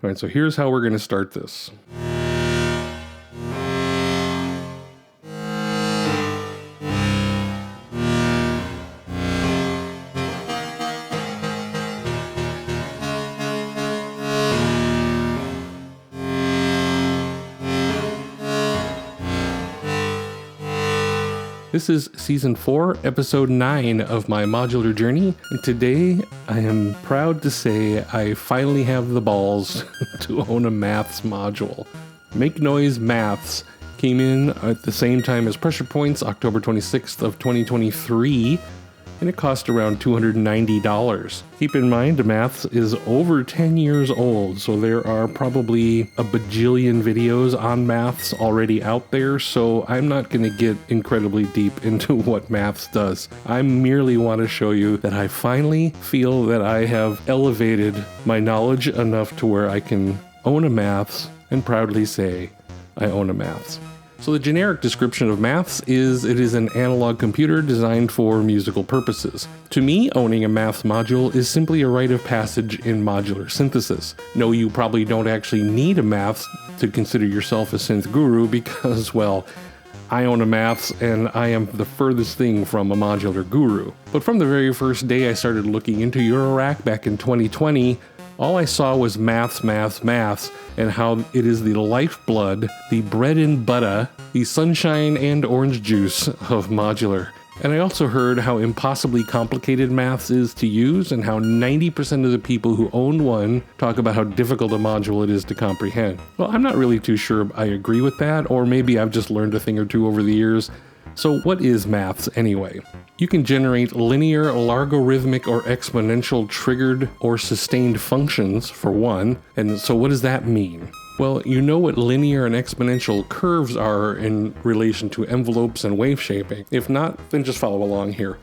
All right, so here's how we're going to start this. This is Season 4, Episode 9 of my modular journey, and today I am proud to say I finally have the balls to own a maths module. MakeNoise MATHS came in at the same time as Pressure Points, October 26th of 2023, and it cost around $290. Keep in mind, maths is over 10 years old, so there are probably a bajillion videos on maths already out there, so I'm not going to get incredibly deep into what maths does. I merely want to show you that I finally feel that I have elevated my knowledge enough to where I can own a maths and proudly say I own a maths. So the generic description of maths is it is an analog computer designed for musical purposes. To me, owning a maths module is simply a rite of passage in modular synthesis. No, you probably don't actually need a maths to consider yourself a synth guru because, well, I own a maths and I am the furthest thing from a modular guru. But from the very first day I started looking into Eurorack back in 2020, all I saw was maths, and how it is the lifeblood, the bread and butter, the sunshine and orange juice of modular. And I also heard how impossibly complicated maths is to use and how 90% of the people who own one talk about how difficult a module it is to comprehend. Well, I'm not really too sure I agree with that, or maybe I've just learned a thing or two over the years. So what is maths anyway? You can generate linear, logarithmic, or exponential triggered or sustained functions, for one. And so what does that mean? Well, you know what linear and exponential curves are in relation to envelopes and wave shaping. If not, then just follow along here.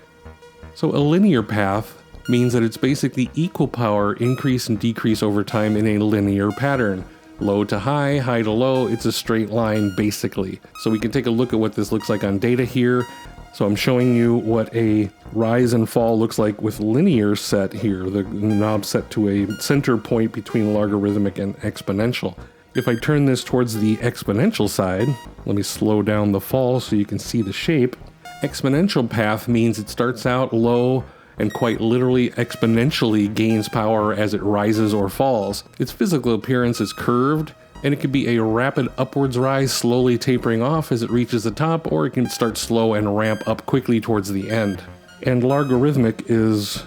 So a linear path means that it's basically equal power increase and decrease over time in a linear pattern. Low to high, high to low, it's a straight line basically. So we can take a look at what this looks like on data here. So I'm showing you what a rise and fall looks like with linear set here, the knob set to a center point between logarithmic and exponential. If I turn this towards the exponential side, let me slow down the fall so you can see the shape. Exponential path means it starts out low and quite literally exponentially gains power as it rises or falls. Its physical appearance is curved, and it can be a rapid upwards rise slowly tapering off as it reaches the top, or it can start slow and ramp up quickly towards the end. And logarithmic is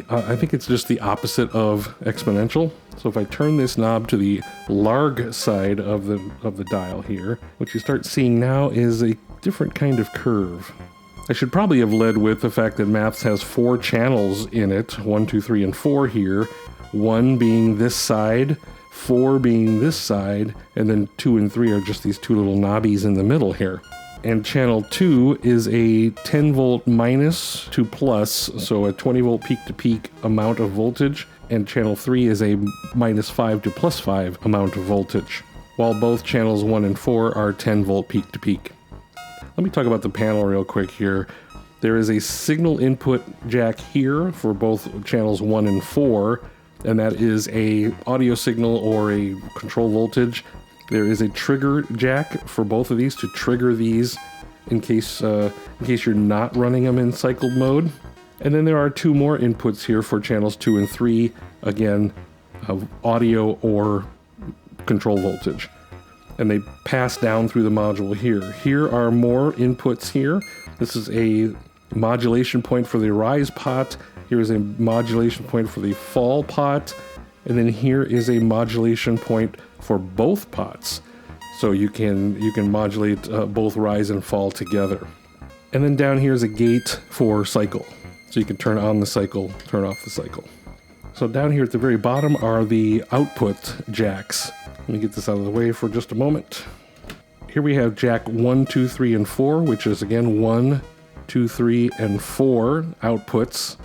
I think it's just the opposite of exponential. So if I turn this knob to the larg side of the dial here, what you start seeing now is a different kind of curve. I should probably have led with the fact that maths has 4 channels in it, 1, 2, 3, and 4 here. 1 being this side, 4 being this side, and then 2 and 3 are just these 2 little knobbies in the middle here. And channel 2 is a 10 volt minus to plus, so a 20 volt peak to peak amount of voltage, and channel 3 is a minus 5 to plus 5 amount of voltage, while both channels 1 and 4 are 10 volt peak to peak. Let me talk about the panel real quick here. There is a signal input jack here for both channels 1 and 4, and that is a audio signal or a control voltage. There is a trigger jack for both of these to trigger these in case you're not running them in cycled mode. And then there are 2 more inputs here for channels 2 and 3, again, of audio or control voltage. And they pass down through the module here. Here are more inputs here. This is a modulation point for the rise pot. Here is a modulation point for the fall pot. And then here is a modulation point for both pots. So you can modulate both rise and fall together. And then down here is a gate for cycle. So you can turn on the cycle, turn off the cycle. So down here at the very bottom are the output jacks. Let me get this out of the way for just a moment. Here we have jack 1, 2, 3, and 4, which is again 1, 2, 3, and 4 outputs.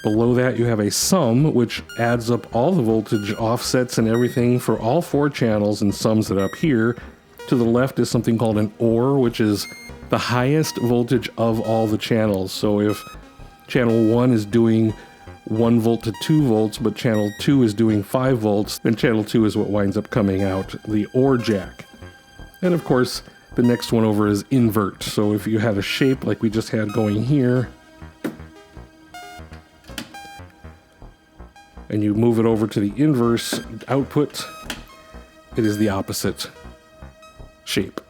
Below that you have a sum, which adds up all the voltage offsets and everything for all 4 channels and sums it up here. To the left is something called an OR, which is the highest voltage of all the channels. So if channel 1 is doing 1 volt to 2 volts, but channel 2 is doing 5 volts, then channel 2 is what winds up coming out, the OR jack. And of course, the next one over is invert. So if you had a shape like we just had going here, and you move it over to the inverse output, it is the opposite shape.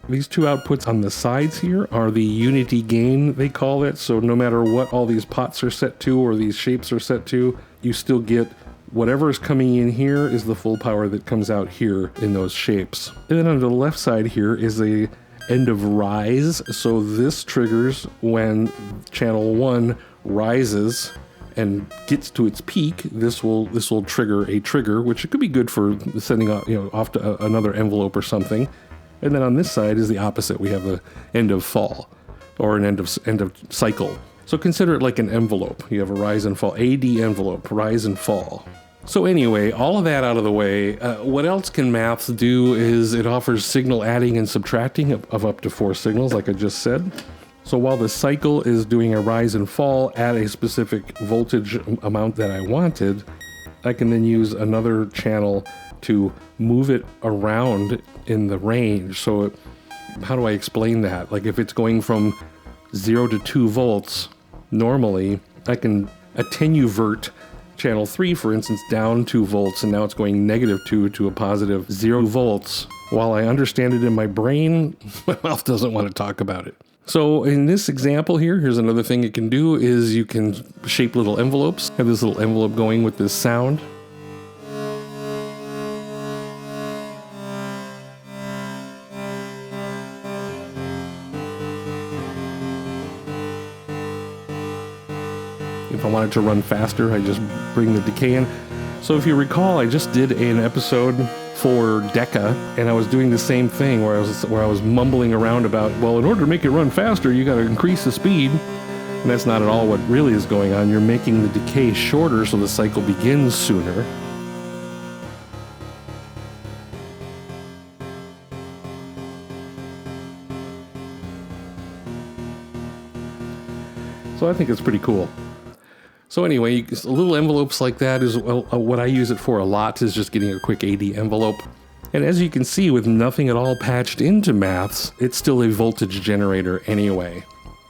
These two outputs on the sides here are the unity gain, they call it. So no matter what all these pots are set to or these shapes are set to, you still get whatever is coming in here is the full power that comes out here in those shapes. And then on the left side here is a end of rise. So this triggers when channel 1 rises and gets to its peak. This will trigger a trigger, which it could be good for sending off to another envelope or something. And then on this side is the opposite. We have the end of fall, or an end of cycle. So consider it like an envelope. You have a rise and fall, AD envelope, rise and fall. So anyway, all of that out of the way, what else can maths do is it offers signal adding and subtracting of up to 4 signals, like I just said. So while the cycle is doing a rise and fall at a specific voltage amount that I wanted, I can then use another channel to move it around in the range. So how do I explain that? Like if it's going from 0 to 2 volts, normally I can attenuvert channel 3, for instance, down 2 volts, and now it's going -2 to a positive 0 volts. While I understand it in my brain, my mouth doesn't want to talk about it. So in this example here, here's another thing it can do is you can shape little envelopes. Have this little envelope going with this sound. If I wanted to run faster, I just bring the decay in. So if you recall, I just did an episode for Deca, and I was doing the same thing where I was mumbling around about, well, in order to make it run faster, you got to increase the speed. And that's not at all what really is going on. You're making the decay shorter so the cycle begins sooner. So I think it's pretty cool. So anyway, little envelopes like that is what I use it for a lot, is just getting a quick AD envelope. And as you can see, with nothing at all patched into maths, it's still a voltage generator anyway.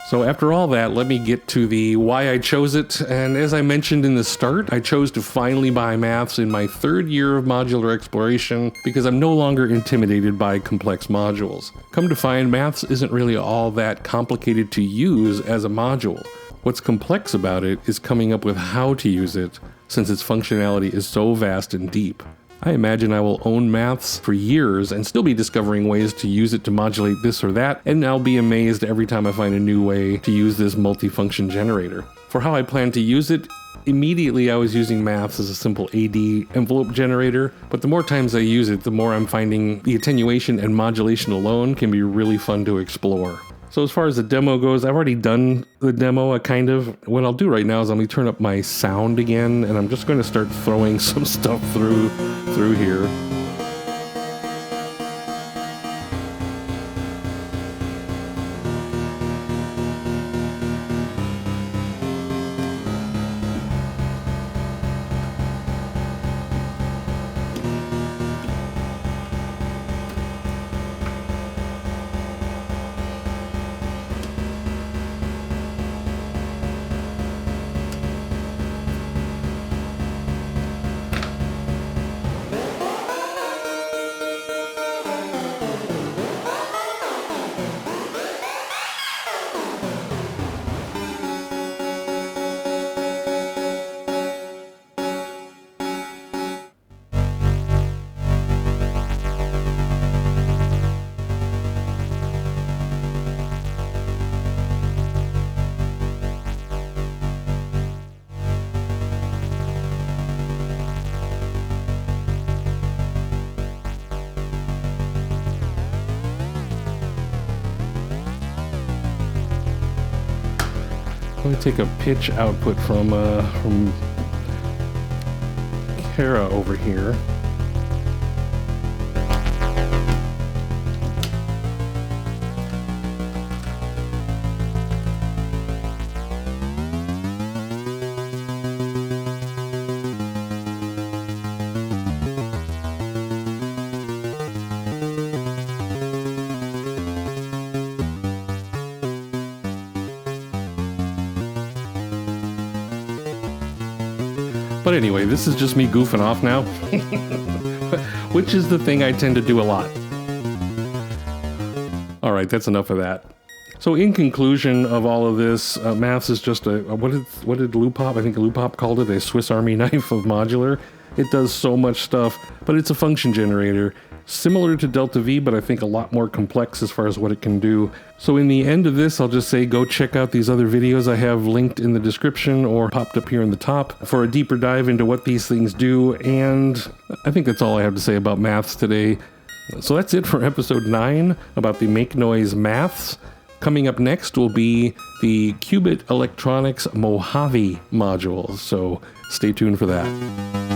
So after all that, let me get to the why I chose it. And as I mentioned in the start, I chose to finally buy maths in my 3rd year of modular exploration because I'm no longer intimidated by complex modules. Come to find, maths isn't really all that complicated to use as a module. What's complex about it is coming up with how to use it, since its functionality is so vast and deep. I imagine I will own maths for years and still be discovering ways to use it to modulate this or that, and I'll be amazed every time I find a new way to use this multifunction generator. For how I plan to use it, immediately I was using maths as a simple AD envelope generator, but the more times I use it, the more I'm finding the attenuation and modulation alone can be really fun to explore. So as far as the demo goes, I've already done the demo, kind of. What I'll do right now is I'm going to turn up my sound again, and I'm just going to start throwing some stuff through here. Let me take a pitch output from Kara over here. But anyway, this is just me goofing off now, which is the thing I tend to do a lot. All right, that's enough of that. So in conclusion of all of this, maths is just what did Lupop? I think Lupop called it a Swiss Army knife of modular. It does so much stuff, but it's a function generator. Similar to Delta V, but I think a lot more complex as far as what it can do. So in the end of this, I'll just say go check out these other videos I have linked in the description or popped up here in the top for a deeper dive into what these things do. And I think that's all I have to say about maths today. So that's it for episode 9 about the MakeNoise MATHS. Coming up next will be the Qubit Electronics Mojave modules, so stay tuned for that.